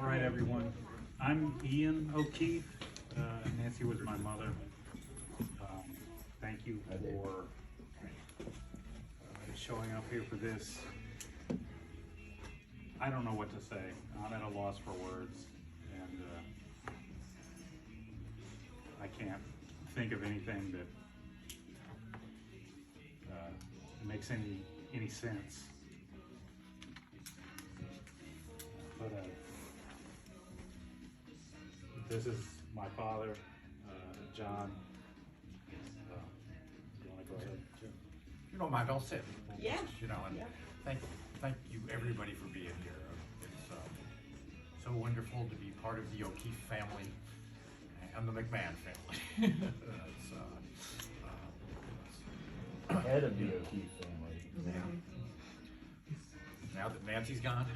right, everyone. I'm Ian O'Keefe. Nancy was my mother. Thank you for showing up here for this. I don't know what to say. I'm at a loss for words, and I can't think of anything that makes any sense. But this is my father, John. You want to go ahead, Jim? You don't mind, I'll sit. Yeah. You know, and Yeah. thank you everybody for being here. It's so wonderful to be part of the O'Keefe family and the McMahon family. Head of the O'Keefe family. Now that Nancy's gone.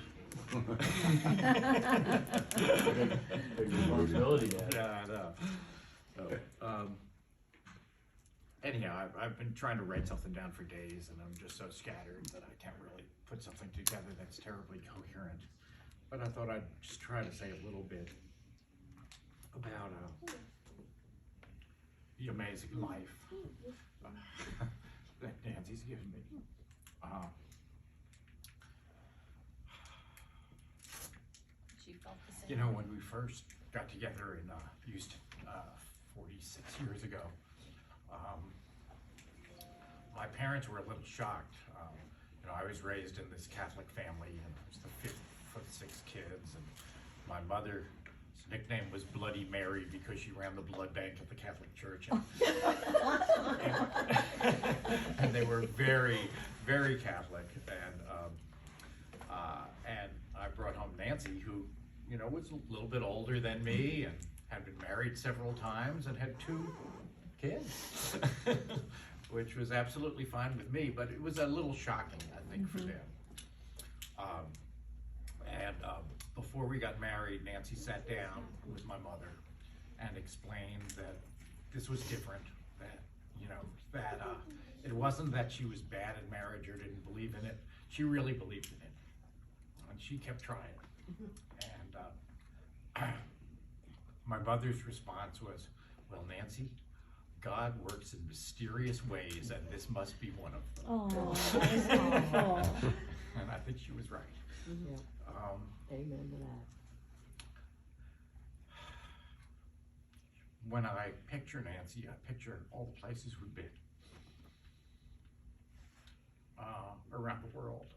Big responsibility there. Yeah, I know. So, anyhow, I've been trying to write something down for days, and I'm just so scattered that I can't really put something together that's terribly coherent. But I thought I'd just try to say a little bit about the amazing life that Nancy's given me. She felt the same. You know, when we first got together in Houston 46 years ago, my parents were a little shocked. You know, I was raised in this Catholic family, and I was the fifth of 6 kids, and my mother's nickname was Bloody Mary because she ran the blood bank at the Catholic Church. And they were very, very Catholic. And I brought home Nancy, who, you know, was a little bit older than me and had been married several times and had 2 kids, which was absolutely fine with me, but it was a little shocking, I think, for them. Before we got married, Nancy sat down with my mother and explained that this was different, that, you know, that it wasn't that she was bad at marriage or didn't believe in it. She really believed in it, and she kept trying. And my mother's response was, well, Nancy, God works in mysterious ways, and this must be one of them. Oh, that is awful. And I think she was right. Yeah. Amen to that. When I picture Nancy, I picture all the places we've been around the world.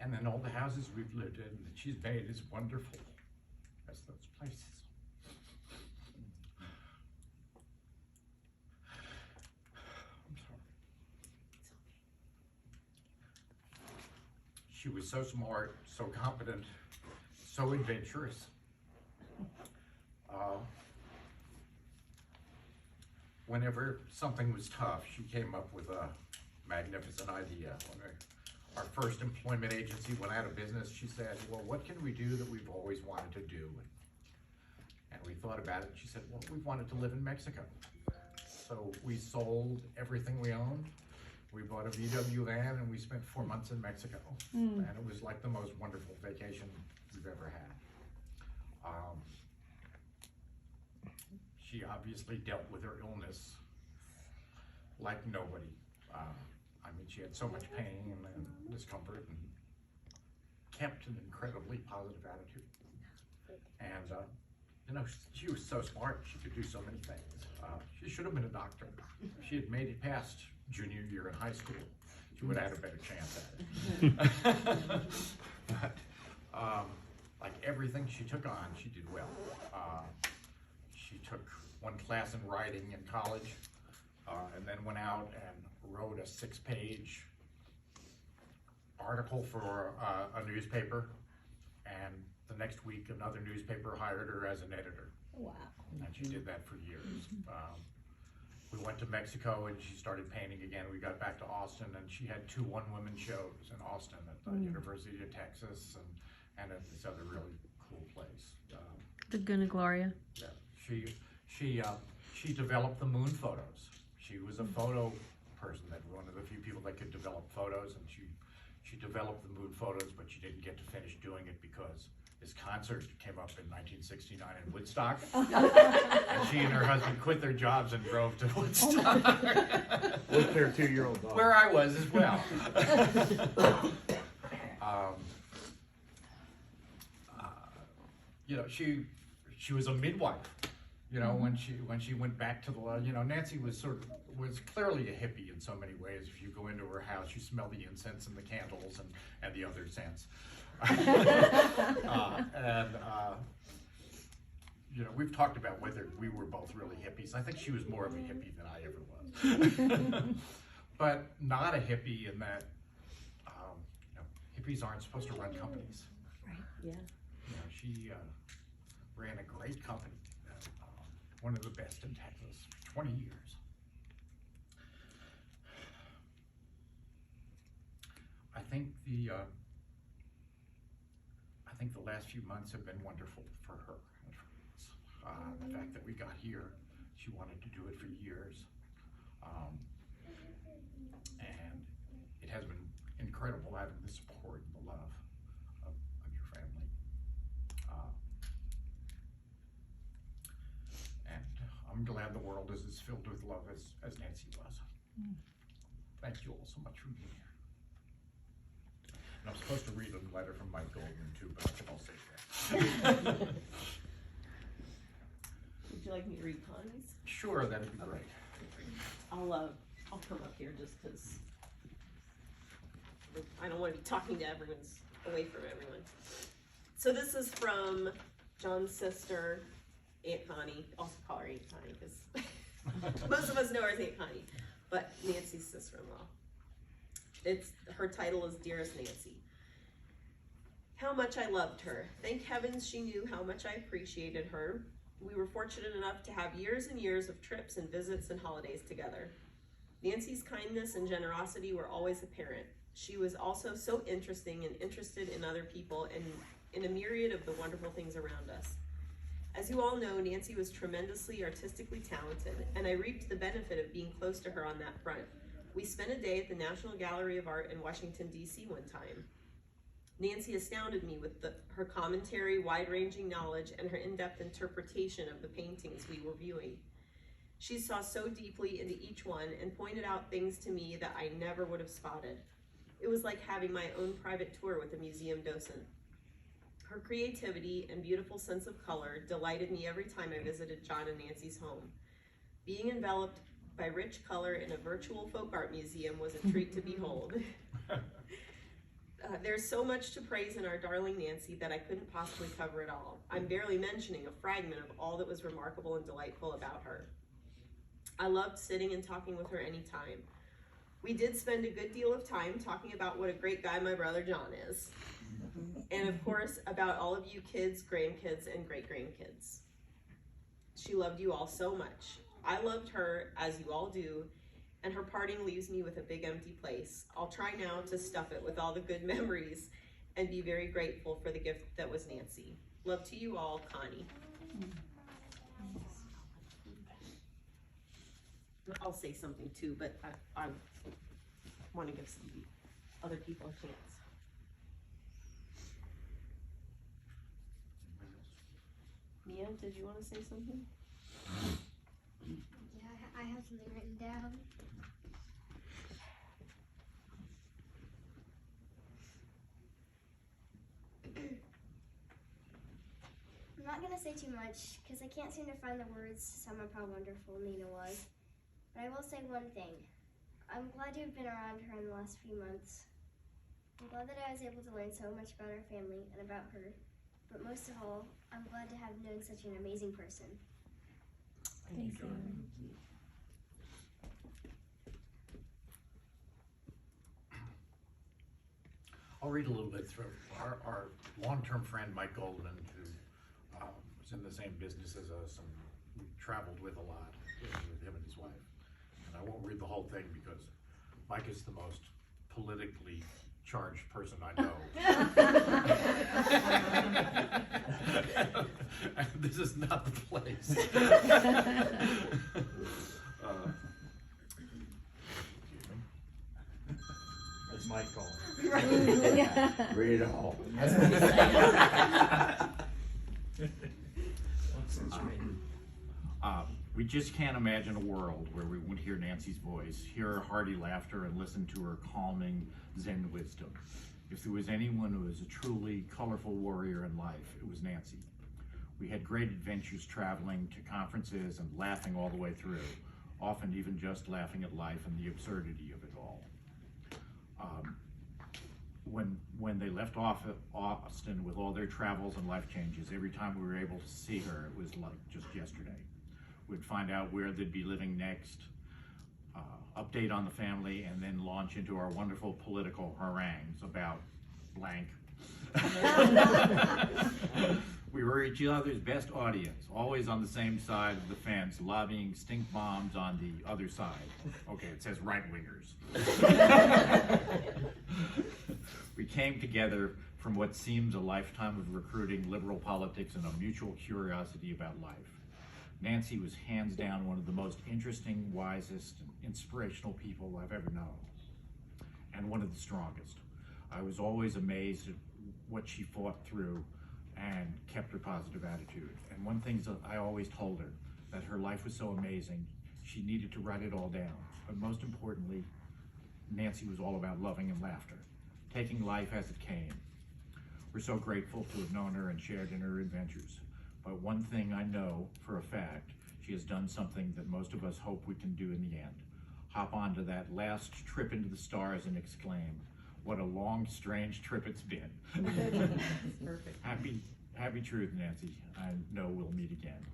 And then all the houses we've lived in that she's made as wonderful as those places. I'm sorry. She was so smart, so competent, so adventurous. Whenever something was tough, she came up with a magnificent idea. When our first employment agency went out of business, she said, well, what can we do that we've always wanted to do? And we thought about it, and she said, well, we've wanted to live in Mexico. So we sold everything we owned. We bought a VW van, and we spent 4 months in Mexico. And it was like the most wonderful vacation we've ever had. She obviously dealt with her illness like nobody. I mean, she had so much pain and discomfort, and kept an incredibly positive attitude. And you know, she was so smart, she could do so many things. She should have been a doctor. If she had made it past junior year in high school, she would have had a better chance at it. But like everything she took on, she did well. She took 1 class in writing in college, and then went out and wrote a 6-page article for a newspaper, and the next week another newspaper hired her as an editor. Wow. And she did that for years. We went to Mexico and she started painting again. We got back to Austin, and she had 2 one-woman shows in Austin at the University of Texas and at this other really cool place. Laguna Gloria. Yeah, she developed the moon photos. She was a photo person, that one of the few people that could develop photos, and she she developed the mood photos, but she didn't get to finish doing it because this concert came up in 1969 in Woodstock. And she and her husband quit their jobs and drove to Woodstock. With their 2-year-old dog. Where I was as well. You know, she was a midwife. You know, when she went back to the, you know, Nancy was clearly a hippie in so many ways. If you go into her house, you smell the incense and the candles and the other scents. You know, we've talked about whether we were both really hippies. I think she was more of a hippie than I ever was. But not a hippie in that, you know, hippies aren't supposed to run companies. Yeah. You know, she ran a great company, one of the best in Texas, for 20 years. I think the last few months have been wonderful for her and for us. The fact that we got here, she wanted to do it for years, and it has been incredible having the support and the love of your family. And I'm glad the world is as filled with love as Nancy was. Thank you all so much for being here. And I'm supposed to read a letter from Mike Goldman too, but I'll save that. Would you like me to read Connie's? Sure, that'd be great. I'll come up here just because I don't want to be talking to everyone's away from everyone. So this is from John's sister, Aunt Connie. Also call her Aunt Connie because most of us know her as Aunt Connie, but Nancy's sister-in-law. Her title is Dearest Nancy. How much I loved her. Thank heavens she knew how much I appreciated her. We were fortunate enough to have years and years of trips and visits and holidays together. Nancy's kindness and generosity were always apparent. She was also so interesting and interested in other people and in a myriad of the wonderful things around us. As you all know, Nancy was tremendously artistically talented, and I reaped the benefit of being close to her on that front. We spent a day at the National Gallery of Art in Washington, D.C. one time. Nancy astounded me with her commentary, wide-ranging knowledge, and her in-depth interpretation of the paintings we were viewing. She saw so deeply into each one and pointed out things to me that I never would have spotted. It was like having my own private tour with a museum docent. Her creativity and beautiful sense of color delighted me every time I visited John and Nancy's home. Being enveloped by rich color in a virtual folk art museum was a treat to behold. There's so much to praise in our darling Nancy that I couldn't possibly cover it all. I'm barely mentioning a fragment of all that was remarkable and delightful about her. I loved sitting and talking with her anytime. We did spend a good deal of time talking about what a great guy my brother John is. And of course, about all of you kids, grandkids, and great-grandkids. She loved you all so much. I loved her, as you all do, and her parting leaves me with a big empty place. I'll try now to stuff it with all the good memories and be very grateful for the gift that was Nancy. Love to you all, Connie. I'll say something too, but I want to give some other people a chance. Mia, did you want to say something? Yeah, I have something written down. I'm not going to say too much because I can't seem to find the words to sum up how wonderful Nina was. But I will say one thing. I'm glad you've been around her in the last few months. I'm glad that I was able to learn so much about our family and about her. But most of all, I'm glad to have known such an amazing person. Thank you. I'll read a little bit through our long-term friend Mike Goldman, who was in the same business as us and we traveled with a lot with him and his wife. And I won't read the whole thing because Mike is the most politically charged person I know. And this is not the place. That's Mike calling. know. That's what he's saying. We just can't imagine a world where we wouldn't hear Nancy's voice, hear her hearty laughter, and listen to her calming Zen wisdom. If there was anyone who was a truly colorful warrior in life, it was Nancy. We had great adventures traveling to conferences and laughing all the way through, often even just laughing at life and the absurdity of it all. When they left off at Austin with all their travels and life changes, every time we were able to see her, it was like just yesterday. We'd find out where they'd be living next, update on the family, and then launch into our wonderful political harangues about blank. We were each other's best audience, always on the same side of the fence, lobbying stink bombs on the other side. Okay, it says right-wingers. We came together from what seems a lifetime of recruiting liberal politics and a mutual curiosity about life. Nancy was hands down one of the most interesting, wisest, and inspirational people I've ever known, and one of the strongest. I was always amazed at what she fought through and kept her positive attitude. And one thing that I always told her, that her life was so amazing, she needed to write it all down. But most importantly, Nancy was all about loving and laughter, taking life as it came. We're so grateful to have known her and shared in her adventures. But one thing I know for a fact, she has done something that most of us hope we can do in the end. Hop onto that last trip into the stars and exclaim, what a long, strange trip it's been. Perfect. Happy truth, Nancy. I know we'll meet again.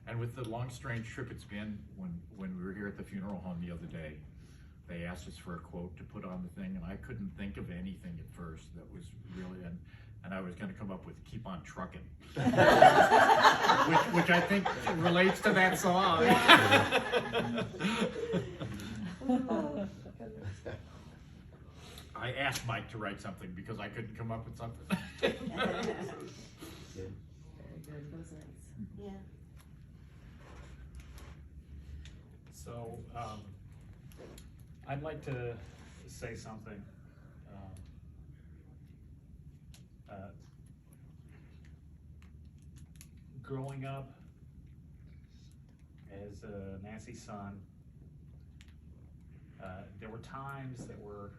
And with the long, strange trip it's been, when we were here at the funeral home the other day, they asked us for a quote to put on the thing, and I couldn't think of anything at first that was really, and I was going to come up with "Keep on Truckin'," which I think relates to that song. I asked Mike to write something because I couldn't come up with something. Very good. Those nights. Yeah. So, I'd like to say something. Growing up as Nancy's son, there were times that were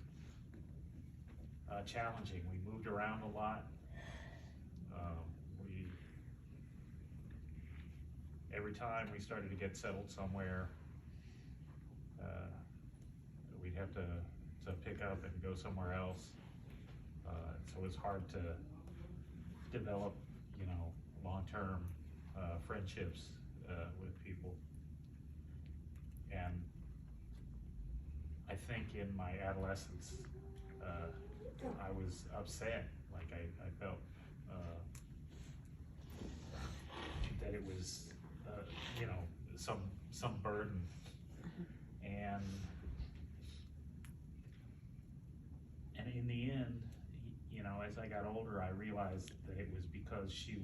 challenging. We moved around a lot. Every time we started to get settled somewhere, we'd have to pick up and go somewhere else. So it's hard to develop, long-term friendships with people. And I think in my adolescence, I was upset. Like I felt that it was, some burden. And in the end, as I got older, I realized that it was because she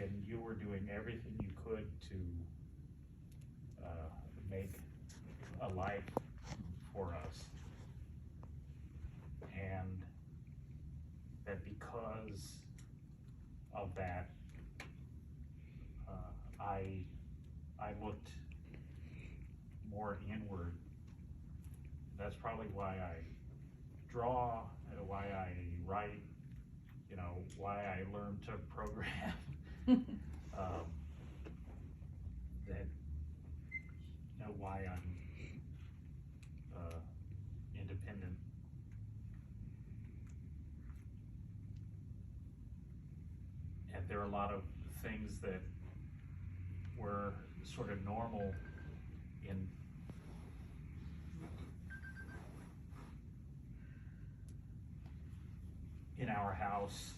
and you were doing everything you could to make a life for us. And that because of that, I looked more inward. That's probably why I draw, why I write, why I learned to program. Why I'm independent. And there are a lot of things that were sort of normal in our house,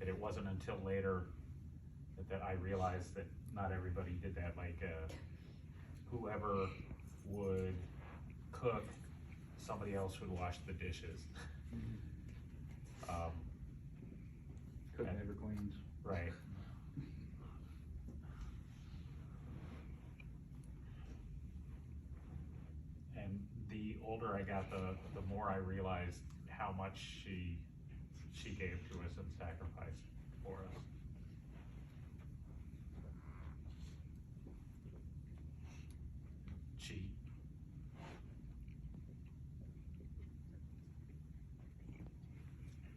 that it wasn't until later that I realized that not everybody did that. Like whoever would cook, somebody else would wash the dishes. Cook never cleans. Right. And the older I got, the more I realized how much she gave to us and sacrificed for us. She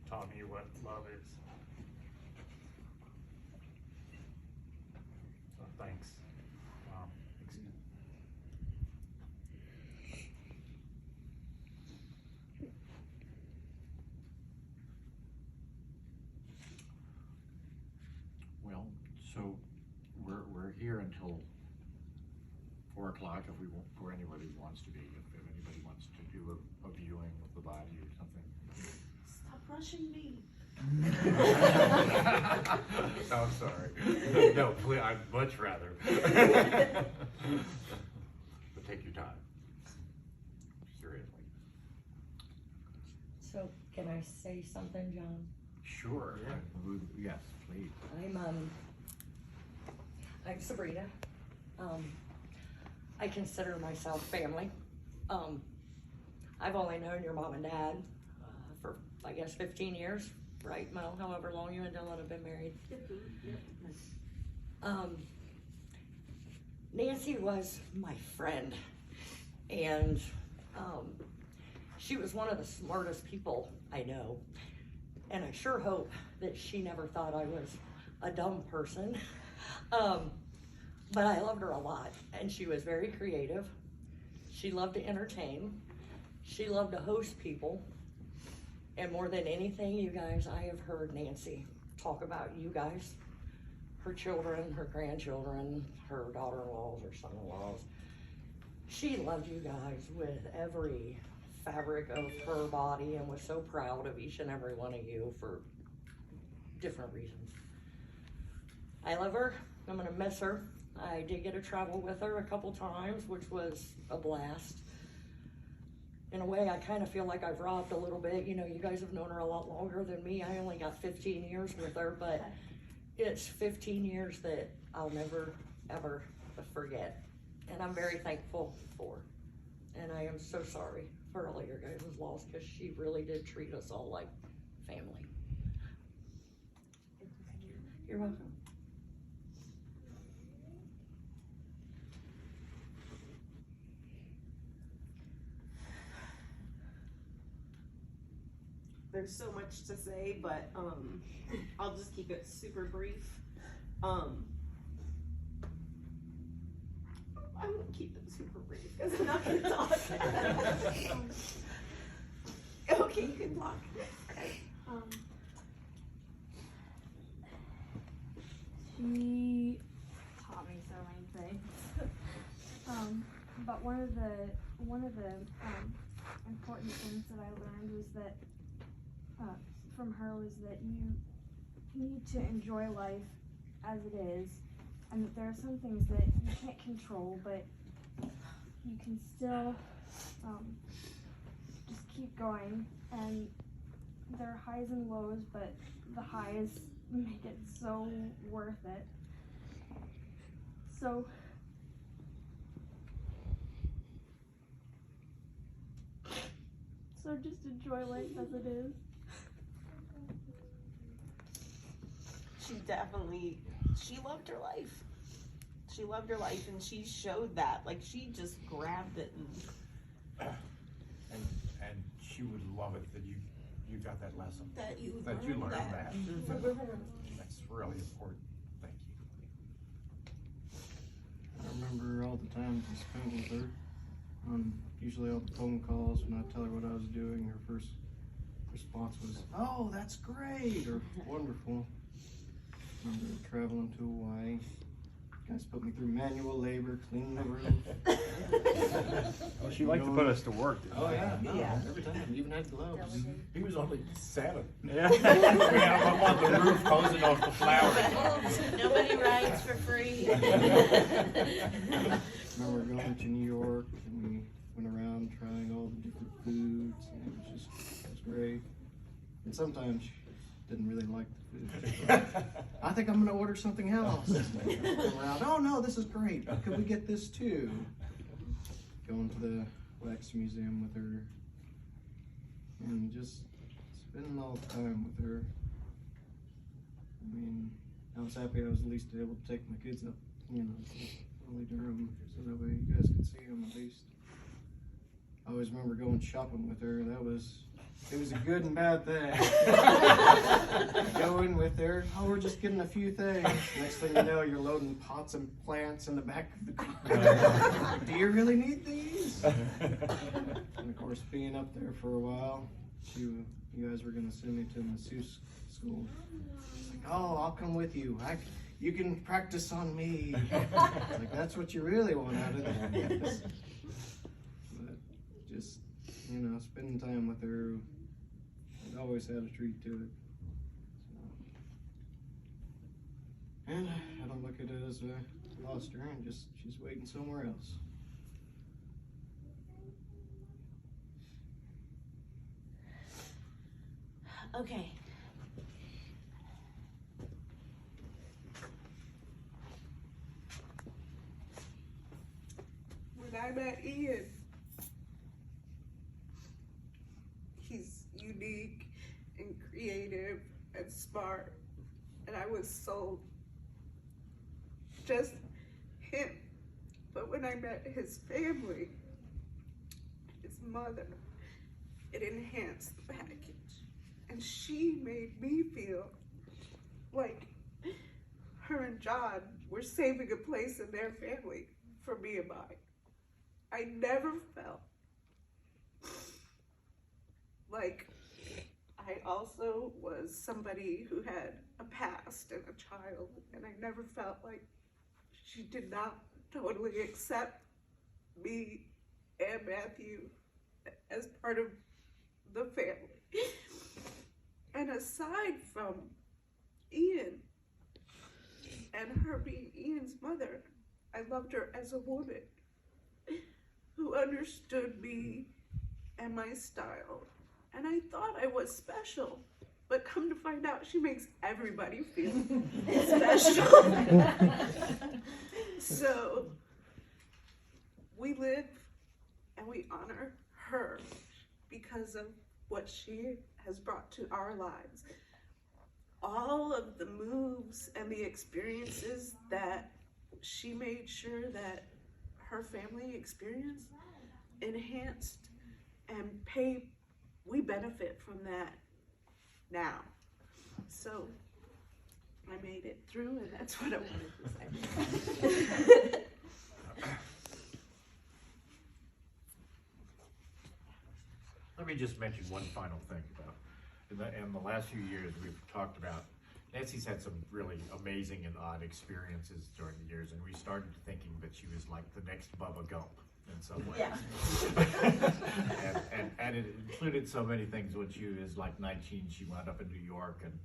taught me what love is. So thanks. Thanks. Well, so we're here until 4 o'clock if we want, for anybody who wants to be, if anybody wants to do a viewing of the body or something. Stop rushing me. I'm sorry. No, please, I'd much rather. But take your time. Seriously. So can I say something, John? Sure. Yes, please. I'm Sabrina. I consider myself family. I've only known your mom and dad for, I guess, 15 years, right, Mel? However long you and Dylan have been married. Nancy was my friend, and she was one of the smartest people I know, and I sure hope that she never thought I was a dumb person. But I loved her a lot, and she was very creative. She loved to entertain. She loved to host people. And more than anything, you guys, I have heard Nancy talk about you guys, her children, her grandchildren, her daughter-in-laws or son-in-laws. She loved you guys with every fabric of her body and was so proud of each and every one of you for different reasons. I love her. I'm gonna miss her. I did get to travel with her a couple times, which was a blast. In a way, I kind of feel like I've robbed a little bit. You know, you guys have known her a lot longer than me. I only got 15 years with her, but it's 15 years that I'll never, ever forget. And I'm very thankful for. And I am so sorry for all of your guys' loss, because she really did treat us all like family. You're welcome. There's so much to say, but I'll just keep it super brief. I won't keep it super brief because I'm not gonna talk. Okay, you can talk. She taught me so many things. But one of the important things that I learned was that from her was that you need to enjoy life as it is, and that there are some things that you can't control, but you can still just keep going. And there are highs and lows, but the highs make it so worth it. So just enjoy life as it is. She loved her life. She loved her life, and she showed that. Like, she just grabbed it And she would love it that you got that lesson. that you learned that. Mm-hmm. That's really important. Thank you. I remember all the times I spent with her. Usually all the phone calls, when I tell her what I was doing, her first response was, "Oh, that's great," or "Wonderful." I remember traveling to Hawaii. Guys put me through manual labor, cleaning the room. Well, she liked to put us to work. Didn't Oh she? yeah, no, Yeah. every time. Even had gloves. He was only 7. Yeah. We had him up on the roof hosing off the flowers. Nobody rides for free. Remember going to New York and we went around trying all the different foods, and it was great. And sometimes she didn't really like the food. I think I'm gonna order something else. Come around, oh no, this is great. Could we get this too? Going to the Wax Museum with her, and just spending all the time with her. I mean, I was happy I was at least able to take my kids up, you know, to Raleigh Durham, so that way you guys could see them at least. I always remember going shopping with her. It was a good and bad thing. Go in with her, oh, we're just getting a few things. Next thing you know, you're loading pots and plants in the back of the car. Do you really need these? And of course, being up there for a while, you guys were gonna send me to masseuse school. It's like, oh, I'll come with you. You can practice on me. Like, that's what you really want out of this. But just, you know, spending time with her, it always had a treat to it. So. And I don't look at it as I lost her, and just she's waiting somewhere else. Okay. When I met Ian, he's unique and creative and smart, and I was sold just him. But when I met his family, his mother, it enhanced the package. And she made me feel like her and John were saving a place in their family for me and mine. I never felt like I also was somebody who had a past and a child, and I never felt like she did not totally accept me and Matthew as part of the family. And aside from Ian and her being Ian's mother, I loved her as a woman who understood me and my style. And I thought I was special, but come to find out, she makes everybody feel special. So we live and we honor her because of what she has brought to our lives. All of the moves and the experiences that she made sure that her family experienced, enhanced, and we benefit from that now. So I made it through, and that's what I wanted to say. Let me just mention one final thing about, in the last few years, we've talked about, Nancy's had some really amazing and odd experiences during the years, and we started thinking that she was like the next Bubba Gump in some ways. Yeah. and it included so many things. When she was like 19, she wound up in New York, and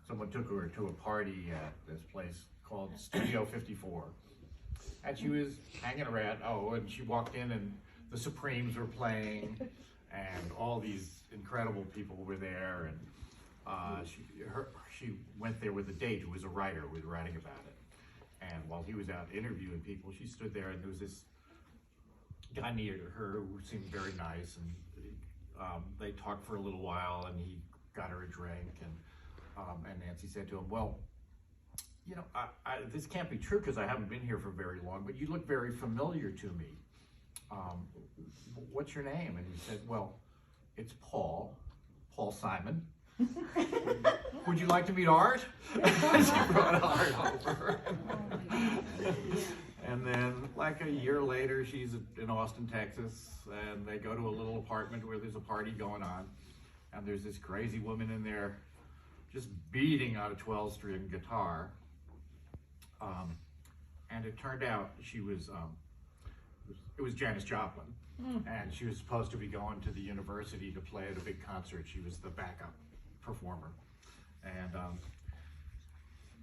someone took her to a party at this place called Studio 54. And she was hanging around, and she walked in and the Supremes were playing, and all these incredible people were there, and she went there with a date who was a writer, who was writing about it. And while he was out interviewing people, she stood there, and there was this guy near her who seemed very nice, and they talked for a little while, and he got her a drink, and Nancy said to him, well, you know, this can't be true because I haven't been here for very long, but you look very familiar to me. What's your name? And he said, well, it's Paul Simon. Would you like to meet Art? She brought Art over. And then like a year later, she's in Austin, Texas, and they go to a little apartment where there's a party going on, and there's this crazy woman in there just beating on a 12-string guitar. And it turned out she was, it was Janis Joplin. And she was supposed to be going to the university to play at a big concert. She was the backup performer. And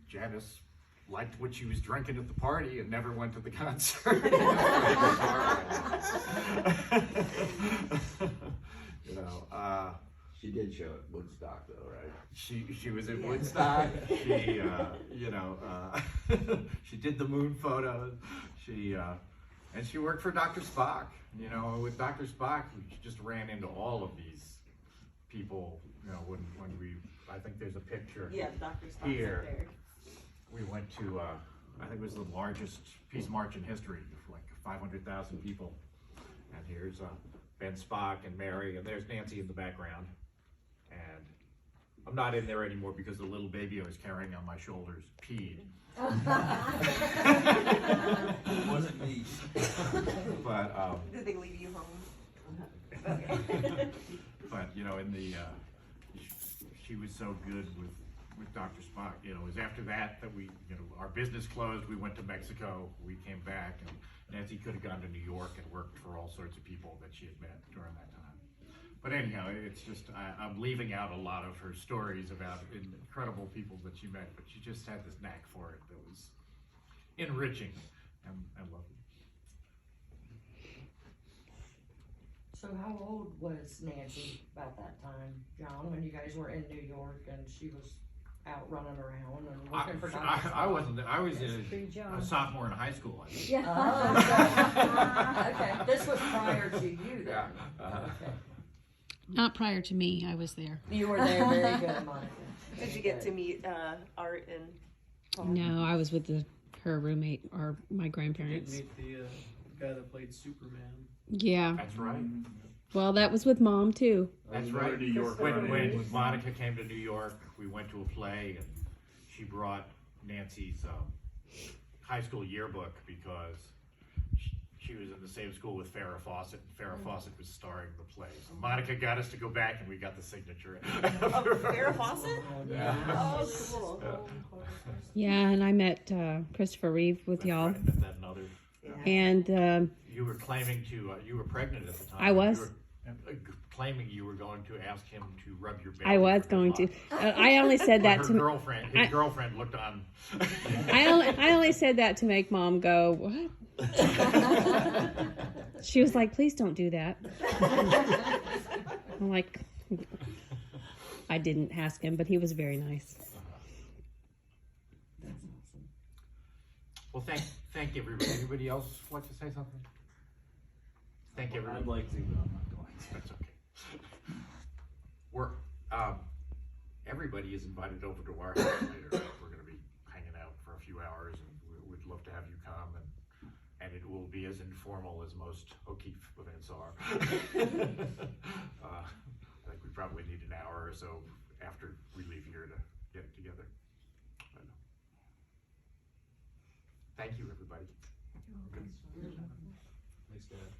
Janis liked what she was drinking at the party and never went to the concert. You know, she did show at Woodstock, though, right? She was at Woodstock. She, you know, she did the moon photos. And she worked for Dr. Spock. You know, with Dr. Spock, we just ran into all of these people, you know, when we, I think there's a picture. Yeah, Dr. Spock's Here. up there. We went to, I think it was the largest peace march in history, like 500,000 people. And here's Ben Spock and Mary, and there's Nancy in the background. And I'm not in there anymore because the little baby I was carrying on my shoulders peed. It wasn't me. But, Did they leave you home? but you know, in the, she was so good with Dr. Spock. You know, it was after that we, you know, our business closed. We went to Mexico. We came back, and Nancy could have gone to New York and worked for all sorts of people that she had met during that time. But anyhow, it's just, I'm leaving out a lot of her stories about incredible people that she met, but she just had this knack for it that was enriching and lovely. So how old was Nancy about that time, John, when you guys were in New York and she was out running around and working for Dr. Spock? I wasn't, I was Pretty a John. sophomore in high school, I think. Yeah. Oh, okay, this was prior to you then. Okay. Not prior to me, I was there. You were there, very good, Monica. Did you get to meet Art and Paul? No, I was with her roommate or my Did grandparents. meet the guy that played Superman. Yeah. That's right. Well, that was with Mom too. That's Another right. New York When run-in. Monica came to New York, we went to a play, and she brought Nancy's high school yearbook because she was in the same school with Farrah Fawcett, and Farrah Fawcett was starring the play. So Monica got us to go back, and we got the signature. Oh, Farrah Fawcett? Yeah. Oh, cool. Yeah, and I met Christopher Reeve with y'all. Right, met that another. And You were claiming to, you were pregnant at the time. I was. You were, claiming you were going to ask him to rub your belly. I was for good going to. luck. I only said that Her to. girlfriend, his girlfriend looked on. I only said that to make Mom go, what? She was like, please don't do that. I'm like, I didn't ask him, but he was very nice. Well, thank everybody. Anybody else want to say something? Thank everybody. I'd like to, but I'm not going to. That's okay. Everybody is invited over to our house later. We're going to be hanging out for a few hours, and we'd love to have you come, and it will be as informal as most O'Keefe events are. I think we probably need an hour or so after we leave here to get together. But thank you, everybody. Thanks, Dad.